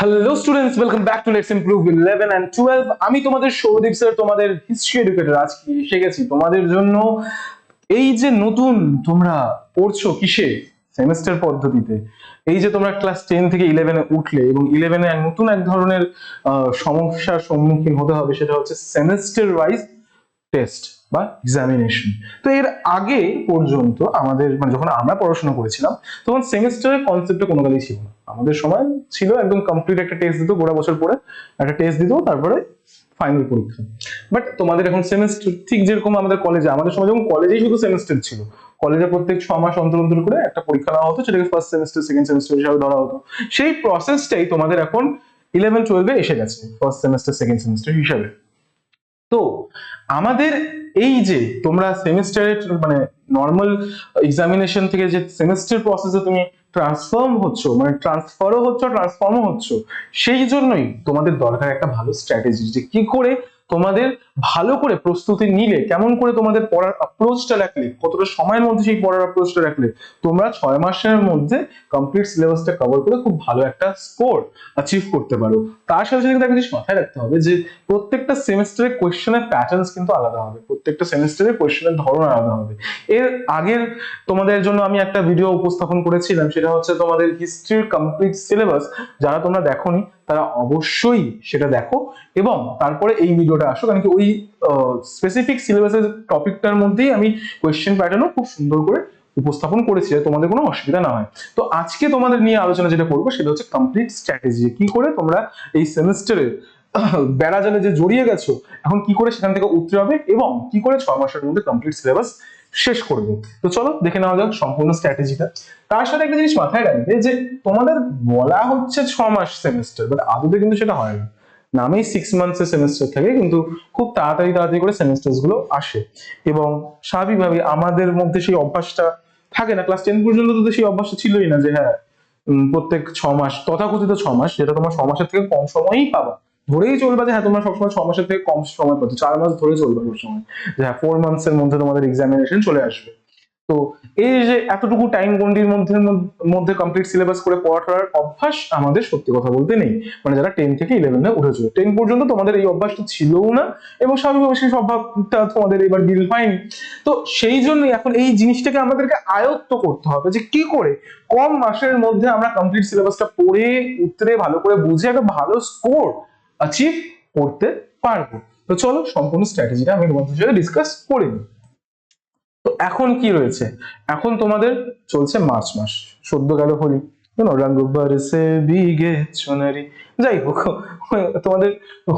Hello students, welcome back to let's improve 11 and 12। আমি তোমাদের Souradip sir, তোমাদের হিস্ট্রি এডুকেটর। আজকে এসে গেছি তোমাদের জন্য। এই যে নতুন তোমরা পড়ছো কিসে, সেমিস্টার পদ্ধতিতে। এই যে তোমরা ক্লাস 10 থেকে 11-এ উঠলে এবং 11-এ নতুন এক ধরনের সমস্যার সম্মুখীন হতে হবে, সেটা হচ্ছে সেমিস্টার ওয়াইজ টেস্ট বা এক্সামিনেশন। তো এর আগে পর্যন্ত আমাদের মানে যখন আমরা পড়াশোনা করেছিলাম তখন সেমিস্টারের কনসেপ্টে কোনো কালই ছিল না। আমাদের সময় ছিল একদম কমপ্লিট একটা টেস্ট দিত, গোটা বছর পরে একটা টেস্ট দিত, তারপরে ফাইনাল পরীক্ষা। বাট তোমাদের এখন সেমিস্টার ঠিক যেরকম আমাদের কলেজে, আমাদের সময় যখন কলেজেই শুধু সেমিস্টার ছিল, কলেজে প্রত্যেক 6 মাস অন্তর অন্তর করে একটা পরীক্ষা নেওয়া হতো, সেটাকে ফার্স্ট সেমিস্টার সেকেন্ড সেমিস্টার হিসাবে ধরা হতো। সেই প্রসেসটাই তোমাদের এখন 11-12-এ এসে গেছে, ফার্স্ট সেমিস্টার সেকেন্ড সেমিস্টার হিসাবে। তো আমাদের এই যে তোমরা সেমিস্টারের মানে নর্মাল এক্সামিনেশন থেকে যে সেমিস্টার প্রসেসে তুমি ট্রান্সফর্মও হচ্ছ, সেই জন্যই তোমাদের দরকার একটা ভালো স্ট্র্যাটেজি, যে কি করে তোমাদের ভালো করে প্রস্তুতি নিলে, কেমন করে তোমাদের পড়ার অ্যাপ্রোচটা রাখলে, কতটা সময়ের মধ্যে সেই পড়ার অ্যাপ্রোচটা রাখলে তোমরা 6 মাসের মধ্যে কমপ্লিট সিলেবাসটা কভার করে খুব ভালো একটা স্কোর অ্যাচিভ করতে পারো। তার সাথে সাথে একটা জিনিস মাথায় রাখতে হবে যে প্রত্যেকটা সেমিস্টারের কোয়েশ্চেনের প্যাটার্নস কিন্তু আলাদা হবে, প্রত্যেকটা সেমিস্টারের কোয়েশ্চেনের ধরন আলাদা হবে। এর আগের তোমাদের জন্য আমি একটা ভিডিও উপস্থাপন করেছিলাম, সেটা হচ্ছে তোমাদের হিস্ট্রির কমপ্লিট সিলেবাস। যারা তোমরা দেখোনি তারা অবশ্যই সেটা দেখো এবং তারপরে এই ভিডিওটা আসো, কারণ কি ওই স্পেসিফিক সিলেবাসের টপিকটার মধ্যেই আমি কোয়েশ্চেন প্যাটার্নও খুব সুন্দর করে উপস্থাপন করেছি, তোমাদের কোনো অসুবিধা না হয়। তো আজকে তোমাদের নিয়ে আলোচনা যেটা করবো সেটা হচ্ছে কমপ্লিট স্ট্র্যাটেজি, কি করে তোমরা এই সেমিস্টারে বেড়াজালে যে জড়িয়ে গেছো এখন কি করে সেখান থেকে উঠতে হবে এবং কি করে 6 মাসের মধ্যে কমপ্লিট সিলেবাস শেষ করবে। তো চলো দেখে নেওয়া যাক সম্পূর্ণ স্ট্র্যাটেজিটা। তার সাথে একটা জিনিস মাথায় রাখবে যে তোমাদের বলা হচ্ছে 6 মাস সেমিস্টার, বাট আদতে কিন্তু সেটা হয় না। নামেই 6 মান্থসের সেমিস্টার থাকে, কিন্তু খুব তাড়াতাড়ি করে সেমিস্টার গুলো আসে এবং স্বাভাবিকভাবে আমাদের মধ্যে সেই অভ্যাসটা থাকে না। ক্লাস 10 পর্যন্ত তো সেই অভ্যাসটা ছিলই না যে হ্যাঁ প্রত্যেক 6 মাস, তথাকথিত 6 মাস, যেটা তোমার 6 মাসের থেকে কম সময়ই পাবা, ধরেই চলবা যে হ্যাঁ তোমরা সবসময় 6 মাসের থেকে কম সময় পাচ্ছ, 4 মাস ধরে চলবে সবসময়, যে হ্যাঁ 4 মান্থসের মধ্যে তোমাদের এক্সামিনেশন চলে আসবে। তো এই যে এতটুকু টাইম গন্ডির মধ্যে মধ্যে কমপ্লিট সিলেবাস করে পড়ার অভ্যাস আমাদের সত্যি কথা বলতে নেই। মানে যারা 10 থেকে 11-এ উঠেছো, 10 পর্যন্ত তোমাদের এই অভ্যাসটা ছিলও না এবং স্বাভাবিকভাবে সেই স্বভাবটা তোমাদের এবার বিল হয়নি। তো সেই জন্যই এখন এই জিনিসটাকে আমাদেরকে আয়ত্ত করতে হবে, যে কি করে কম মাসের মধ্যে আমরা কমপ্লিট সিলেবাসটা পড়ে উতরে ভালো করে বুঝে একটা ভালো স্কোর অ্যাচিভ করতে পারবো। তো চলো সম্পূর্ণ স্ট্র্যাটেজিটা আমি তোমাদের সাথে ডিসকাস করে নিই। তো এখন কি রয়েছে, এখন তোমাদের চলছে মার্চ মাস, সদ্য গেল হোলি, রঙ বরসে ভিগে চুনরি, যাই হোক তোমাদের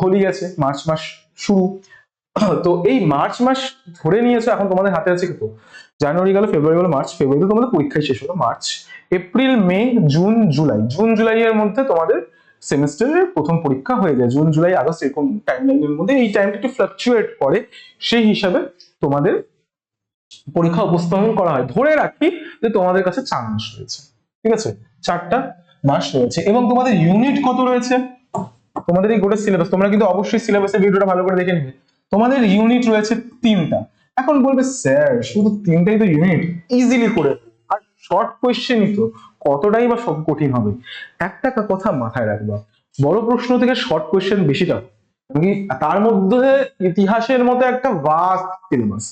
হোলি গেছে, মার্চ মাস শুরু। তো এই মার্চ মাস ধরে নিয়েছে, এখন তোমাদের হাতে আছে কিন্তু জানুয়ারি গেল, ফেব্রুয়ারি গেল, মার্চ, ফেব্রুয়ারিতে তোমাদের পরীক্ষায় শেষ হলো, March April May June July, June July এর মধ্যে তোমাদের সেমিস্টারের প্রথম পরীক্ষা হয়ে যায়। জুন জুলাই আগস্ট এরকম টাইম লাইনের মধ্যে, এই টাইমটা একটু ফ্লাকচুয়েট করে, সেই হিসাবে তোমাদের পরীক্ষা উপস্থাপন করা হয়। ধরে রাখি যে তোমাদের কাছে 4 মাস রয়েছে, ঠিক আছে, 4টা মাস রয়েছে এবং তোমাদের ইউনিট কত রয়েছে, তোমাদের এই গোটা সিলেবাস, তোমরা কিন্তু অবশ্যই সিলেবাসের ভিডিওটা ভালো করে দেখে নিবে। তোমাদের ইউনিট রয়েছে 3টা। এখন বলবে স্যার শুধু 3টাই তো ইউনিট, ইজিলি করে, আর শর্ট কোয়েশ্চেনই তো, কতটাই বা সব কঠিন হবে। একটা কথা মাথায় রাখবা, বড় প্রশ্ন থেকে শর্ট কোয়েশ্চেন বেশি টাফ। তার মধ্যে ইতিহাসের মতো একটা ভাস্ট সিলেবাস,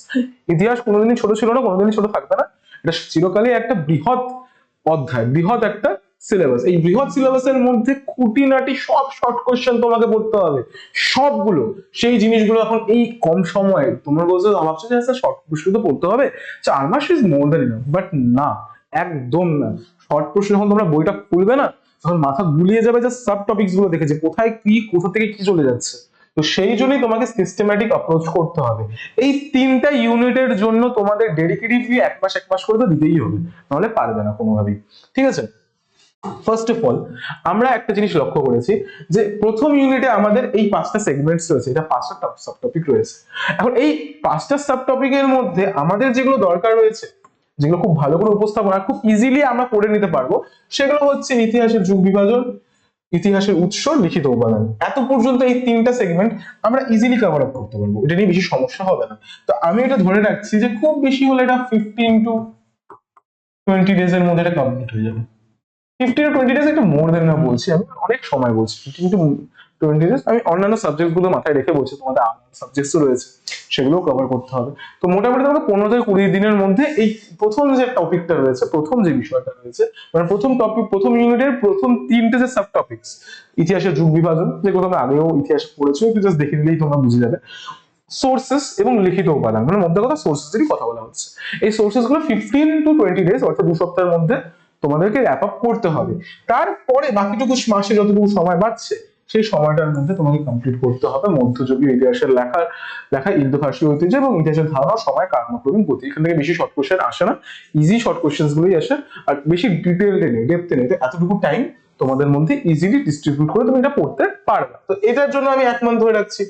ইতিহাস কোনোদিনই ছোট ছিল না, কোনোদিনই ছোট থাকবে না, এটা চিরকালই একটা বৃহৎ অধ্যায়, বৃহৎ একটা সিলেবাস। এই বৃহৎ সিলেবাসের মধ্যে খুঁটিনাটি সব শর্ট কোশ্চেন তোমাকে পড়তে হবে, সবগুলো। সেই জিনিসগুলো এখন এই কম সময়ে তোমরা বলছো, ভাবছো যে শর্ট কোশ্চেন তো পড়তে হবে, 4 মাস is more than enough, but না, একদম না। শর্ট কোশ্চেন যখন তোমরা বইটা খুলবে না, তখন মাথা গুলিয়ে যাবে যে সাব টপিকস গুলো দেখে, যে কোথায় কি, কোথা থেকে কি চলে যাচ্ছে। তো সেই জন্যই তোমাকে সিস্টেম্যাটিক অ্যাপ্রোচ করতে হবে। এই 3টা ইউনিটের জন্য তোমাদের ডেডিকেটিভলি 1 মাস করে তো দিতেই হবে, নাহলে পারবে না কোনোভাবেই, ঠিক আছে। ফার্স্ট অফ অল আমরা একটা জিনিস লক্ষ্য করেছি, যে প্রথম ইউনিটে আমাদের এই 5টা সেগমেন্টস রয়েছে, এটা 5টা সাব টপিক রয়েছে। এখন এই 5টা সাব টপিকের মধ্যে আমাদের যেগুলো দরকার রয়েছে, যেগুলো খুব ভালো করে উপস্থাপনা খুব ইজিলি আমরা পড়ে নিতে পারবো, সেগুলো হচ্ছে ইতিহাসের যুগ বিভাজন, ইতিহাসের উৎস, লিখিত উপাদান। এত পর্যন্ত এই 3টা সেগমেন্ট আমরা ইজিলি কভার আপ করতে পারবো, এটা নিয়ে বেশি সমস্যা হবে না। তো আমি এটা ধরে রাখছি যে খুব বেশি হলে এটা 15 to 20 ডেজ এর মধ্যে এটা কমপ্লিট হয়ে যাবে, 15 to 20 ডেজ একটু মোর দেন না বলছি, আমি অনেক সময় বলছি 15 to 20 ডেজ। আমি অন্যান্য সাবজেক্ট গুলো মাথায় রেখে বলছি, তোমাদের সাবজেক্টসও রয়েছে সেগুলোও কভার করতে হবে। তো মোটামুটি তোমাকে 15 থেকে 20 দিনের মধ্যে এই প্রথম যে টপিকটা রয়েছে, প্রথম যে বিষয়টা রয়েছে, মানে প্রথম টপিক, প্রথম ইউনিটের প্রথম 3টে যে সাব টপিকস, ইতিহাসের যুগ বিভাজন, যেগুলো তোমরা আগেও ইতিহাস পড়েছো, একটু জাস্ট দেখে নিলেই তোমরা বুঝে যাবে। সোর্সেস এবং লিখিত উপাদান, মানে মধ্যে কথা সোর্সেসেরই কথা বলা হচ্ছে। এই সোর্সেস গুলো 15 to 20 ডেজ অর্থাৎ 2 সপ্তাহের মধ্যে তোমাদেরকে র্যাপ আপ করতে হবে। তারপরে বাকিটুকু মাসে যতটুকু সময় বাঁচছে সেই সময়টার মধ্যে তোমাকে কমপ্লিট করতে হবে মধ্যযুগীয় ইতিহাসের লেখা ইন্দো-ফার্সি ঐতিহ্য এবং ইতিহাসের ধারণা, সময়, কারণক্রমিক গতি। এখান থেকে বেশি শর্ট কোশ্চেন আসে না, ইজি শর্ট কোশ্চেন গুলোই আসে, আর বেশি ডিটেইলড নেই, ডেপথে নেই। এতটুকু টাইম তোমাদের মধ্যে ইজিলি ডিস্ট্রিবিউট করে তুমি এটা পড়তে পারবে। তো এটার জন্য আমি 1 মান্থ ধরে রাখছি।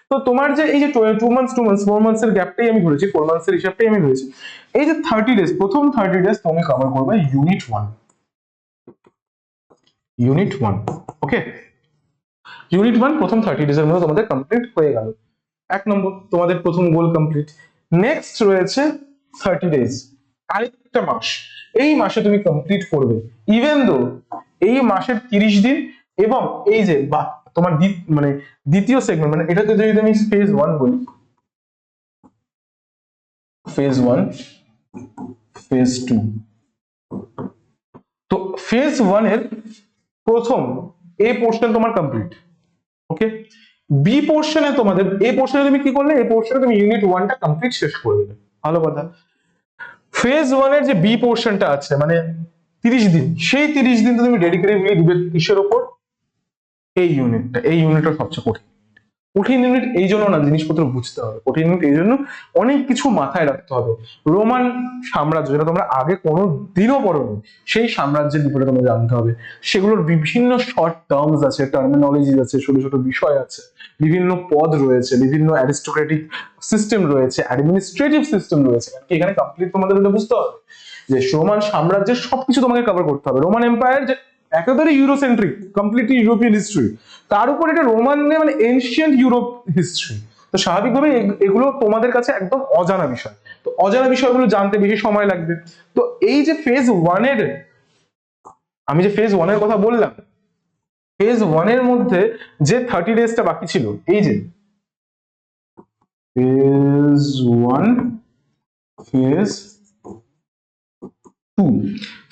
তো তোমার যে এই যে 2 মান্থস 4 মান্থস এর গ্যাপটাই আমি ধরেছি, 4 মান্থস এর হিসাবটাই আমি ধরেছি। এই যে 30 ডেজ, প্রথম 30 ডেজ তুমি কভার করবে ইউনিট 1, ওকে। ইউনিট 1 প্রথম 30 ডেজ এর মধ্যে তোমাদের কমপ্লিট হয়ে গেল। 1 নম্বর তোমাদের প্রথম গোল কমপ্লিট। নেক্সট রয়েছে 30 ডেজ, আরেকটা মাস। এই মাসে তুমি কমপ্লিট করবে, ইভেন দো এই মাসের 30 দিন এবং এই যে তোমার মানে দ্বিতীয় সেগমেন্ট, মানে এটাতে যদি আমি ফেজ 1 বলি, ফেজ 1, ফেজ 2। তো ফেজ 1 এর প্রথম এ পোর্শন তোমার কমপ্লিট, ওকে। বি পোর্শনে তোমাদের, এ পোর্শনে তুমি কি করলে, এ পোর্শনে তুমি ইউনিট 1টা কমপ্লিট শেষ করে দেবে, ভালো কথা। ফেজ 1 এর যে বি পোর্শনটা আছে, মানে 30 দিন, সেই 30 দিন তুমি ডেডিকেটিভলি দিবে কিসের উপর, এই ইউনিটটা সবচেয়ে কঠিন ইউনিট। এই জন্য না, জিনিসপত্র বুঝতে হবে। কঠিন ইউনিট এই জন্য, অনেক কিছু মাথায় রাখতে হবে। রোমান সাম্রাজ্য, যেটা তোমরা আগে কোনো দিনও পড়োনি, সেই সাম্রাজ্যের বিপরীতে তোমাদের জানতে হবে। সেগুলোর বিভিন্ন শর্ট টার্মস আছে, টার্মিনোলজি আছে, ছোট ছোট বিষয় আছে, বিভিন্ন পদ রয়েছে, বিভিন্ন অ্যারিস্টোক্রেটিক সিস্টেম রয়েছে, অ্যাডমিনিস্ট্রেটিভ সিস্টেম রয়েছে। এখানে কমপ্লিট তোমাদের এটা বুঝতে হবে যে রোমান সাম্রাজ্যের সবকিছু তোমাকে কভার করতে হবে। রোমান এম্পায়ার যে একেবারে ইউরোসেন্ট্রিক, কমপ্লিটলি ইউরোপিয়ান হিস্ট্রি, তার উপর এটা রোমান মানে এনশিয়েন্ট ইউরোপ হিস্ট্রি। তো স্বাভাবিকভাবে এগুলো তোমাদের কাছে একদম অজানা বিষয়। তো অজানা বিষয়গুলো জানতে বেশি সময় লাগবে। তো এই যে ফেজ 1 এর, আমি যে ফেজ 1 এর কথা বললাম, ফেজ 1 এর মধ্যে যে 30 ডেজটা বাকি ছিল, এই যে ফেজ 1, ফেজ 2,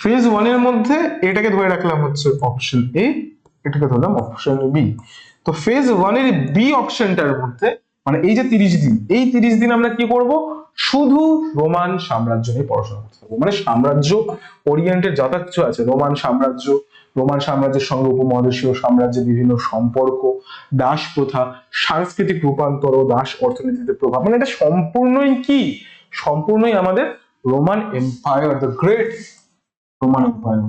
ফেজ 1 এর মধ্যে এটাকে ধরে রাখলাম হচ্ছে অপশন এ, এটাকে ধরলাম অপশন বি। তো ফেজ 1 এর বি অপশনটার মধ্যে, মানে এই যে 30 দিন, এই 30 দিন আমরা কি করব, শুধু রোমান সাম্রাজ্য নিয়ে পড়াশোনা করতে থাকবো। মানে সাম্রাজ্য ওরিয়েন্টেড যত কিছু আছে, রোমান সাম্রাজ্যের সঙ্গে উপমহাদেশীয় সাম্রাজ্যের বিভিন্ন সম্পর্ক, দাস প্রথা, সাংস্কৃতিক রূপান্তর, দাস অর্থনীতিতে প্রভাব, মানে এটা সম্পূর্ণই আমাদের Roman empire, the great Roman empire.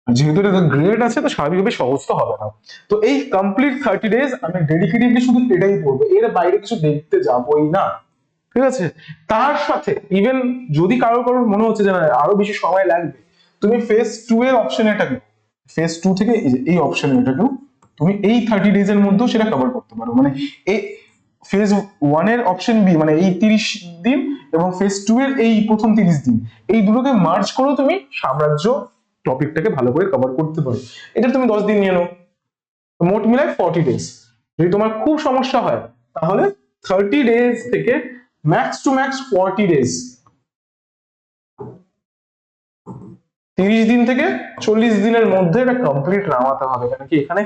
যেহেতু এটা গ্রেড আছে, তো স্বাভাবিকভাবে সহজ তো হবে না। তো এই কমপ্লিট 30 ডেজ আমি ডেডিকেটিভলি শুধু এটাই পড়বো, এর বাইরে কিছু দেখতে যাবই না, ঠিক আছে। তার সাথে ইভেন যদি কারোর মনে হচ্ছে যে না আরো বেশি সময় লাগবে, তুমি ফেজ 2 এর অপশন এটাকে, ফেজ 2 থেকে এই অপশন এটাকেও তুমি এই 30 ডেজ এর মধ্যেও সেটা কভার করতে পারো। মানে এই ফেজ 1 এর অপশন বি, মানে এই 30 দিন, এবং ফেজ 2 এর এই প্রথম 30 দিন, এই দুটোকে মার্জ করেও তুমি সাম্রাজ্য টপিকটাকে ভালো করে কভার করতে পারো। এটা তুমি 10 দিন নিয়ে নাও, মোট মিলায় 40 ডেজ। যদি তোমার খুব সমস্যা হয় তাহলে 30 ডেজ থেকে ম্যাক্স টু ম্যাক্স 40 ডেজ, 30 দিন থেকে 40 দিনের মধ্যে এটা কমপ্লিট নামাতে হবে। কারণ কি এখানে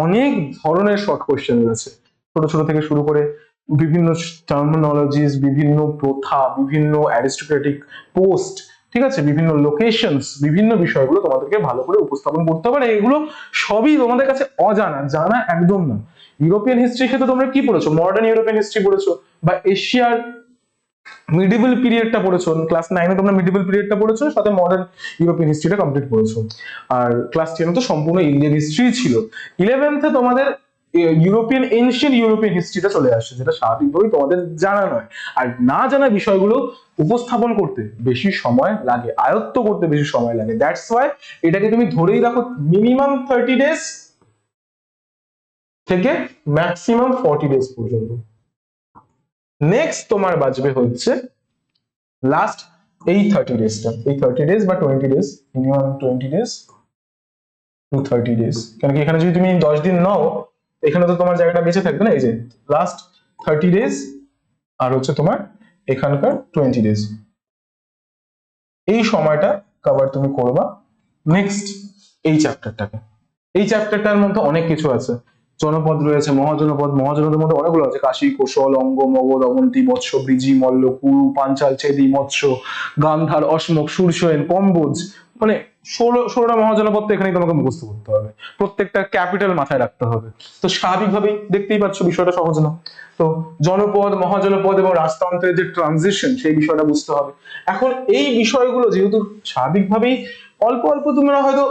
অনেক ধরনের শর্ট কোশ্চেন রয়েছে, ছোট ছোট থেকে শুরু করে বিভিন্ন টার্মিনোলজিস, বিভিন্ন প্রথা, বিভিন্ন অ্যারিস্টোক্রেটিক পোস্ট, ঠিক আছে, বিভিন্ন লোকেশনস, বিভিন্ন বিষয়গুলো তোমাদেরকে ভালো করে উপস্থাপন করতে হবে। এগুলো সবই তোমাদের কাছে অজানা, জানা একদম না। ইউরোপিয়ান হিস্ট্রির ক্ষেত্রে তোমরা কি পড়েছো, মডার্ন ইউরোপিয়ান হিস্ট্রি পড়েছো, বা এশিয়ার মিডিভেল পিরিয়ডটা পড়েছো, ক্লাস 9 তোমরা মিডিভেল পিরিয়ডটা পড়েছো, সাথে মডার্ন ইউরোপিয়ান হিস্ট্রিটা কমপ্লিট করেছো। আর ক্লাস 10 তো সম্পূর্ণ ইন্ডিয়ান হিস্ট্রি ছিল। 11th তোমাদের ইউরোপিয়ান এনশিয়েন্ট ইউরোপিয়ান হিস্ট্রিটা চলে আসছে, যেটা স্বাভাবিকভাবেই তোমাদের জানা নয়। আর না জানা বিষয়গুলো উপস্থাপন করতে বেশি সময় লাগে, আয়ত্ত করতে বেশি সময় লাগে। দ্যাটস ওয়াই এটাকে তুমি ধরেই রাখো মিনিমাম 30 ডেজ থেকে ম্যাক্সিমাম 40 ডেজ পর্যন্ত। নেক্সট তোমার বাজবে হচ্ছে লাস্ট এই 30 ডেজটা, এই 30 ডেজ বা 20 days, minimum 20 days, to 30 days, কেন কি এখানে যদি তুমি 10 দিন নাও এখানে তো তোমার জায়গাটা বেঁচে থাকবে না, এই যে লাস্ট 30 days আর হচ্ছে তোমার এখানকার 20 days, এই সময়টা কভার তুমি করবা নেক্সট এই চ্যাপ্টারটাকে। এই চ্যাপ্টারটার মধ্যে অনেক কিছু আছে, জনপদ রয়েছে, মহাজনপদ, মহাজনপদের মধ্যে অনেকগুলো আছে, কাশী, কোশল, অঙ্গ, মগধ, অবন্তী, মৎস্য, বৃজি, মল্ল, কুরু, পাঞ্চাল, ছেদি, মৎস্য, গান্ধার, অশ্মক, সূর্যেন, কম্বোজ, মানে 16টা মহাজনপদ তো এখানেই তোমাকে মুখস্থ করতে হবে, প্রত্যেকটা ক্যাপিটাল মাথায় রাখতে হবে। তো স্বাভাবিকভাবেই দেখতেই পাচ্ছ বিষয়টা সহজ না। তো জনপদ, মহাজনপদ এবং রাজতন্ত্রের যে ট্রানজিশন সেই বিষয়টা বুঝতে হবে। এখন এই বিষয়গুলো যেহেতু স্বাভাবিকভাবেই অল্প অল্প তোমরা হয়তো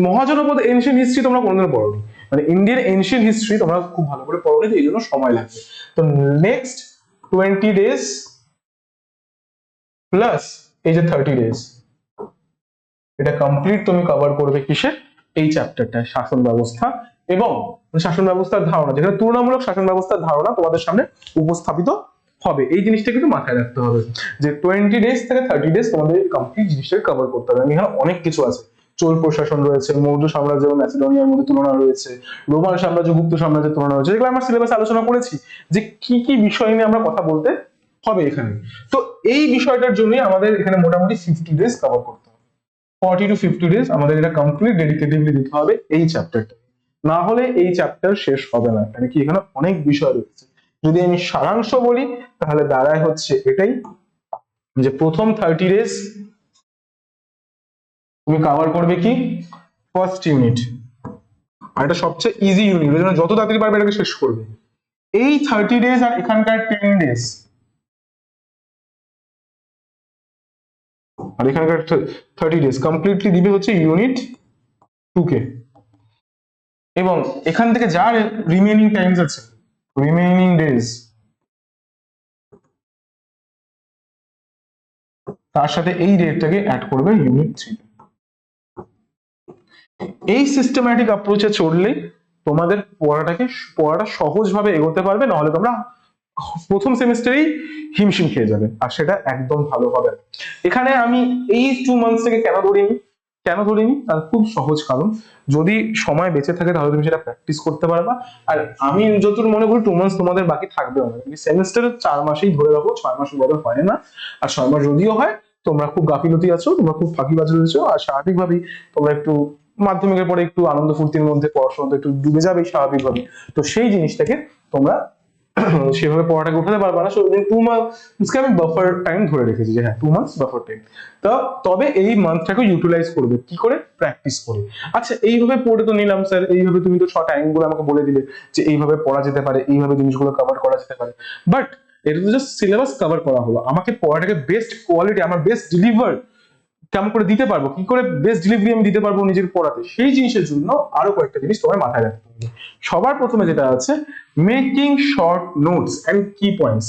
মহাজনপদ এনশিয়েন্ট হিস্ট্রি তোমরা কোনোদিনও পড়োনি, মানে ইন্ডিয়ান এনশিয়েন্ট হিস্ট্রি তোমরা খুব ভালো করে পড়োনি, এই জন্য সময় লাগবে। তো নেক্সট 20 days প্লাস এই যে 30 days, এটা কমপ্লিট তুমি কভার করবে কিসে, এই চ্যাপ্টারটা শাসন ব্যবস্থা এবং শাসন ব্যবস্থার ধারণা, যেখানে তুলনামূলক শাসন ব্যবস্থার ধারণা তোমাদের সামনে উপস্থাপিত হবে। এই জিনিসটা কিন্তু মাথায় রাখতে হবে যে 20 days থেকে 30 days তোমাদের কমপ্লিট জিনিসটাকে কভার করতে হবে। এখানে অনেক কিছু আছে, চোল প্রশাসন রয়েছে, মৌর্য সাম্রাজ্য এবং ম্যাসিডোনিয়ার মধ্যে তুলনা রয়েছে, রোমান সাম্রাজ্য, গুপ্ত সাম্রাজ্যের তুলনা রয়েছে, যেগুলো আমরা সিলেবাসে আলোচনা করেছি যে কি কি বিষয় নিয়ে আমরা কথা বলতে হবে এখানে। তো এই বিষয়টার জন্যই আমাদের এখানে মোটামুটি 50 days কভার করতে হবে, 40 to 50 days আমাদের এটা কমপ্লিট ডেডিকেটিভলি দিতে হবে এই চ্যাপ্টারটা, না হলে এই চ্যাপ্টার শেষ হবে না, কারণ কি এখানে অনেক বিষয় রয়েছে। যদি আমি সারাংশ বলি তাহলে দাঁড়ায় হচ্ছে এটাই যে প্রথম 30 days তুমি কভার করবে কি ফার্স্ট ইউনিট, আর এটা সবচেয়ে ইজি ইউনিট, এর জন্য যত তাড়াতাড়ি পারবে এটাকে শেষ করবে। এই 30 days আর এখানকার 10 days আর এখানকার 30 days কমপ্লিটলি দিবে হচ্ছে ইউনিট 2 কে, এবং এখান থেকে যা রিমেইনিং টাইমস আছে, রিমেইনিং ডেজ, তার সাথে এই ডেটটাকে অ্যাড করবে ইউনিট 3। এই সিস্টেম্যাটিক অ্যাপ্রোচে চললে তোমাদের পড়াটা সহজভাবে এগোতে পারবে, নাহলে তোমরা প্রথম সেমিস্টারেই হিমশিম খেয়ে যাবে, আর সেটা একদম ভালো হবে না। এখানে আমি এই 2 months থেকে কেন ধরিনি তার খুব সহজ কারণ, যদি সময় বেঁচে থাকে তাহলে তুমি সেটা প্র্যাকটিস করতে পারবা। আর আমি যতদূর মনে করি 2 months তোমাদের বাকি থাকবেও না, সেমিস্টারের 4 মাসেই ধরে রাখো, 6 মাস বড় হয় না। আর 6 মাস যদিও হয় তোমরা খুব গাফিলতি আছো, তোমরা খুব ফাঁকিবাজ রয়েছো, আর স্বাভাবিকভাবেই তোমরা একটু মাধ্যমিকের পরে একটু আনন্দ ফুর্তির মধ্যে পড়াশোনাতে একটু ডুবে যাবে স্বাভাবিকভাবে। তো সেই জিনিসটাকে তোমরা সেভাবে পড়াটাকে উঠাতে পারবা না, 2 মান্থসকে আমি বাফার টাইম ধরে রেখেছি যে হ্যাঁ 2 months বাফার টাইম। তো তবে এই মান্থটাকে ইউটিলাইজ করবে কি করে, প্র্যাকটিস করে। আচ্ছা এইভাবে পড়ে তো নিলাম স্যার, এইভাবে তুমি তো 6 টাইমগুলো আমাকে বলে দিলে যে এইভাবে পড়া যেতে পারে, এইভাবে জিনিসগুলো কভার করা যেতে পারে, বাট এটা তো জাস্ট সিলেবাস কভার করা হলো। আমাকে পড়াটাকে বেস্ট কোয়ালিটি, আমার বেস্ট ডেলিভার কেমন করে দিতে পারবো, কি করে বেস্ট ডেলিভারি আমি দিতে পারবো নিজের পড়াতে, সেই জিনিসের জন্য আরো কয়েকটা জিনিস তোমার মাথায় রাখতে হবে। সবার প্রথমে যেটা আছে, মেকিং শর্ট নোটস এন্ড কি পয়েন্টস।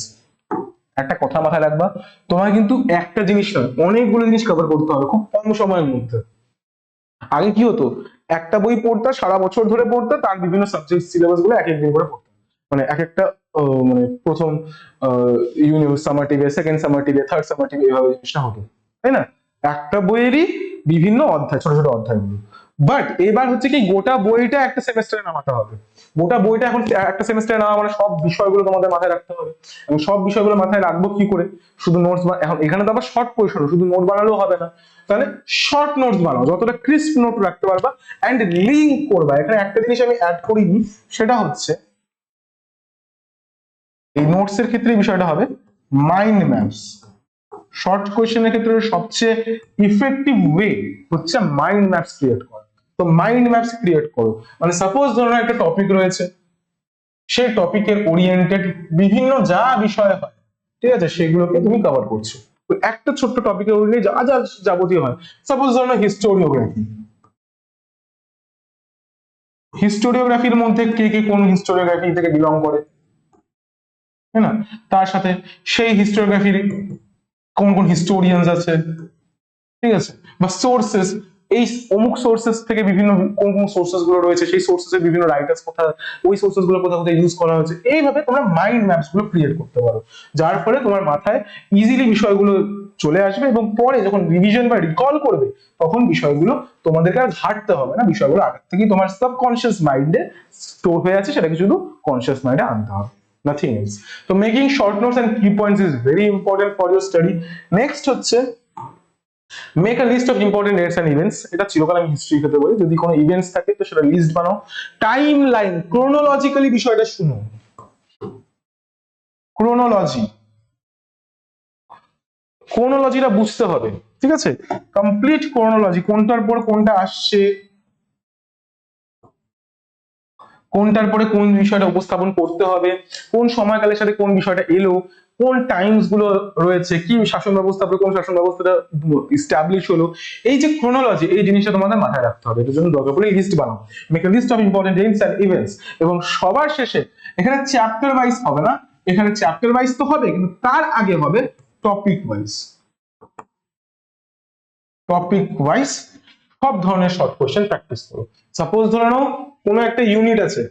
একটা কথা মাথায় রাখবা, তোমার কিন্তু একটা জিনিস নয় অনেকগুলো জিনিস কভার করতে হবে খুব কম সময়ের মধ্যে। আগে কি হতো, একটা বই পড়তা সারা বছর ধরে পড়তা, তার বিভিন্ন সাবজেক্ট সিলেবাস গুলো এক একদিন করে পড়তা, মানে এক একটা মানে প্রথম সামারটিভে, সেকেন্ড সামারটিভে, থার্ড সামারটিভে, এইভাবে জিনিসটা হতো, তাই না? একটা বইয়েরই বিভিন্ন অধ্যায়, ছোট ছোট অধ্যায়গুলো। বাট এবার হচ্ছে কি, গোটা বইটা একটা সেমেস্টারে নামাতে হবে। গোটা বইটা এখন একটা সেমেস্টারে নামা মানে সব বিষয়গুলো তোমাদের মাথায় রাখতে হবে, এবং সব বিষয়গুলো মাথায় রাখবো কি করে, শুধু নোটস। এখন এখানে তো আবার শর্ট পজিশন, শুধু নোট বানালেও হবে না, তাহলে শর্ট নোটস বানাও, যতটা ক্রিস্প নোট রাখতে পারবা, এন্ড লিঙ্ক করবা। এখানে একটা জিনিস আমি অ্যাড করিনি, সেটা হচ্ছে এই নোটস এর ক্ষেত্রে বিষয়টা হবে মাইন্ড ম্যাপস। শর্ট কোয়েশ্চেনের ক্ষেত্রে সবচেয়ে ইফেক্টিভ ওয়ে হচ্ছে মাইন্ড ম্যাপস ক্রিয়েট করা। তো মাইন্ড ম্যাপস ক্রিয়েট করো, মানে সাপোজ ধরো একটা টপিক রয়েছে, সেই টপিকের ওরিয়েন্টেড বিভিন্ন যা বিষয় হয়, ঠিক আছে, সেগুলোকে তুমি কভার করছো। তো একটা ছোট্ট টপিকের ওরিয়েন্টেড যা যা যাবতীয় হয়, সাপোজ ধরো হিস্টোরিওগ্রাফি, হিস্টোরিওগ্রাফির মধ্যে কে কে কোন হিস্টোরিওগ্রাফি থেকে বিলং করে, তাই না? তার সাথে সেই হিস্টোরিওগ্রাফির কোন কোন হিস্টোরিয়ানস আছে, ঠিক আছে, বা সোর্সেস, এই অমুক সোর্সেস থেকে বিভিন্ন কোন কোন সোর্সেস গুলো রয়েছে, সেই সোর্সেসের বিভিন্ন রাইটার্স কোথায়, ওই সোর্সেস গুলো কোথায় কোথায় ইউজ করা হয়েছে, এইভাবে তোমরা মাইন্ড ম্যাপস গুলো ক্রিয়েট করতে পারো, যার ফলে তোমার মাথায় ইজিলি বিষয়গুলো চলে আসবে এবং পরে যখন রিভিশন বা রিকল করবে তখন বিষয়গুলো তোমাদেরকে আর ঘাটতে হবে না, বিষয়গুলো আগে থেকেই তোমার সাবকনশিয়াস মাইন্ডে স্টোর হয়ে আছে, সেটাকে শুধু কনসিয়াস মাইন্ডে আনতে হবে, nothing else. So making short notes and key points is very important for your study. Next হচ্ছে make a list of important dates and events. এটা চিরকাল আমি হিস্ট্রি ক্ষেত্রে বলি, যদি কোনো ইভেন্টস থাকে তো সেটা লিস্ট বানাও। টাইম লাইন, ক্রোনোলজিক্যালি বিষয়টা শুনো, ক্রোনোলজিটা বুঝতে হবে, ঠিক আছে? কমপ্লিট ক্রোনোলজি, কোনটার পর কোনটা আসছে, কোনটার পরে কোন বিষয়টা উপস্থাপন করতে হবে, কোন সময়কালের সাথে কোন বিষয়টা এলো, কোন টাইমস গুলো রয়েছে, কি শাসন ব্যবস্থা পরে কোন শাসন ব্যবস্থাটা ইস্টাবলিশ হলো, এই যে ক্রোনোলজি, এই জিনিসটা তোমাদের মাথায় রাখতে হবে। এটার জন্য দরকার পড়লে লিস্ট বানাও, make a list of important dates and events. এবং সবার শেষে এখানে চ্যাপ্টার ওয়াইজ হবে না, এখানে চ্যাপ্টার ওয়াইজ তো হবে কিন্তু তার আগে হবে টপিক ওয়াইজ, টপিক ওয়াইজ সব ধরনের শর্ট কোশ্চেন প্র্যাকটিস করো। সাপোজ ধরে নাও কোনো একটা ইউনিট আছে,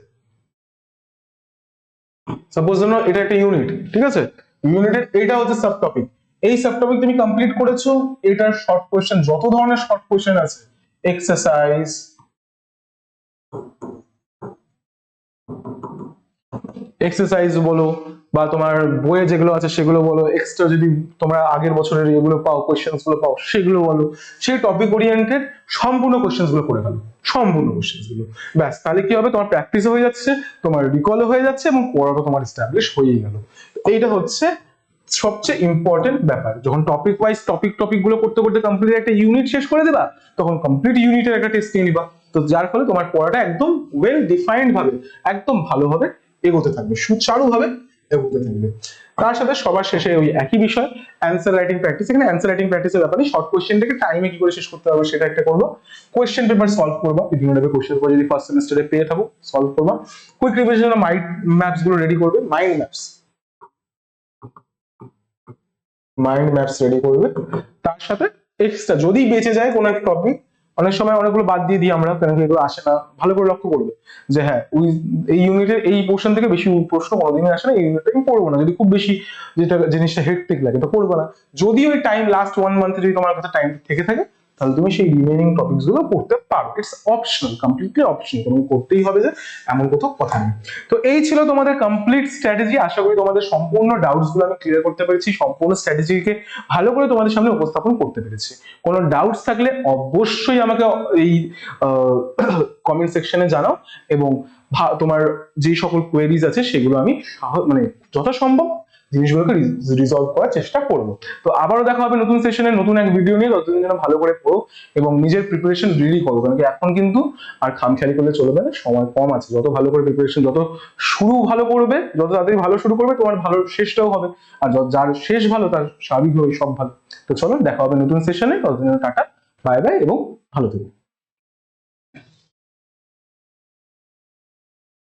সাপোজ ধরে নাও এটা একটা ইউনিট, ঠিক আছে? ইউনিটের এটা হচ্ছে সাব টপিক, এই সাব টপিক তুমি কমপ্লিট করেছো, এটার শর্ট কোশ্চেন যত ধরনের শর্ট কোশ্চেন আছে, এক্সারসাইজ, বলো বা তোমার বইয়ে যেগুলো আছে সেগুলো বলো, এক্সট্রা যদি তোমরা আগের বছরের এগুলো পাও, কোশ্চেন্স গুলো পাও সেগুলো বলো, সেই টপিক ওরিয়েন্টেড সম্পূর্ণ কোশ্চেন্স গুলো করে ফেলো, সম্পূর্ণ কোশ্চেন্স গুলো। ব্যাস, তাহলে কি হবে, তোমার প্র্যাকটিসও হয়ে যাচ্ছে, তোমার রিকলও হয়ে যাচ্ছে এবং পড়াটা তোমার এস্টাবলিশ হয়েই গেল। এইটা হচ্ছে সবচেয়ে ইম্পর্টেন্ট ব্যাপার। যখন টপিক ওয়াইজ টপিক গুলো করতে করতে কমপ্লিট একটা ইউনিট শেষ করে দেবা, তখন কমপ্লিট ইউনিটের একটা টেস্ট নিয়ে নিবা, তো যার ফলে তোমার পড়াটা একদম ওয়েল ডিফাইন্ড ভাবে, একদম ভালোভাবে এগোতে থাকবে, সুচারুভাবে এগোতে থাকবে। তার সাথে সবার শেষে ওই একই বিষয়, অ্যান্সার রাইটিং প্র্যাকটিস। এখানে অ্যান্সার রাইটিং প্র্যাকটিসের ব্যাপারে শর্ট কোশ্চেনটাকে টাইমে কি করে শেষ করতে হবে সেটা একটা করবো, কোশ্চেন পেপার সলভ করবা, বিভিন্ন টাইপের কোশ্চেন পেপার যদি ফার্স্ট সেমিস্টারে পেয়ে থাকো সলভ করবা, কুইক রিভিশন মাইন্ড ম্যাপস গুলো রেডি করবে, মাইন্ড ম্যাপস রেডি করবে। তার সাথে এক্সট্রা যদি বেঁচে যায় কোনো একটা টপিক, অনেক সময় অনেকগুলো বাদ দিয়ে দিই আমরা, কারণ এগুলো আসে না, ভালো করে লক্ষ্য করবে যে হ্যাঁ এই ইউনিটের এই পোর্শন থেকে বেশি প্রশ্ন কোনোদিনই আসে না, এই ইউনিটটা আমি পড়বো না, যদি খুব বেশি যেটা জিনিসটা হেক্টিক লাগে তো পড়বো না। যদি ওই টাইম লাস্ট 1 মান্থে যদি তোমার কাছে টাইম থেকে থাকে তাহলে তুমি সেই রিমেইনিং টপিকস গুলো পড়তে পারো, ইটস অপশনাল, কমপ্লিটলি অপশনাল, তোমাকে করতেই হবে যে এমন কোথাও কথা নেই। তো এই ছিল তোমাদের কমপ্লিট স্ট্র্যাটেজি। আশা করি তোমাদের সম্পূর্ণ ডাউটস গুলো আমি ক্লিয়ার করতে পেরেছি, সম্পূর্ণ স্ট্র্যাটেজিকে ভালো করে তোমাদের সামনে উপস্থাপন করতে পেরেছি। কোনো ডাউটস থাকলে অবশ্যই আমাকে এই কমেন্ট সেকশনে জানাও, এবং তোমার যে সকল কোয়েরিজ আছে সেগুলো আমি মানে যথাসম্ভব জিনিসগুলোকে রিজলভ করার চেষ্টা করব। তো আবারও দেখা হবে নতুন সেশনে নতুন এক ভিডিও নিয়ে, ততদিন যেন ভালো করে পড়ো এবং নিজের প্রিপারেশন রেডি করো, কারণ কি এখন কিন্তু আর খামখেয়ালি করলে চলবে না, সময় কম আছে। যত ভালো করে প্রিপারেশন, যত শুরু ভালো করবে, যত তাড়াতাড়ি ভালো শুরু করবে, তোমার ভালো শেষটাও হবে, আর যার শেষ ভালো তার স্বাভাবিকভাবেই সব ভালো। তো চলো দেখা হবে নতুন সেশনে, ততদিন টাটা, বাই বাই এবং ভালো থেকো।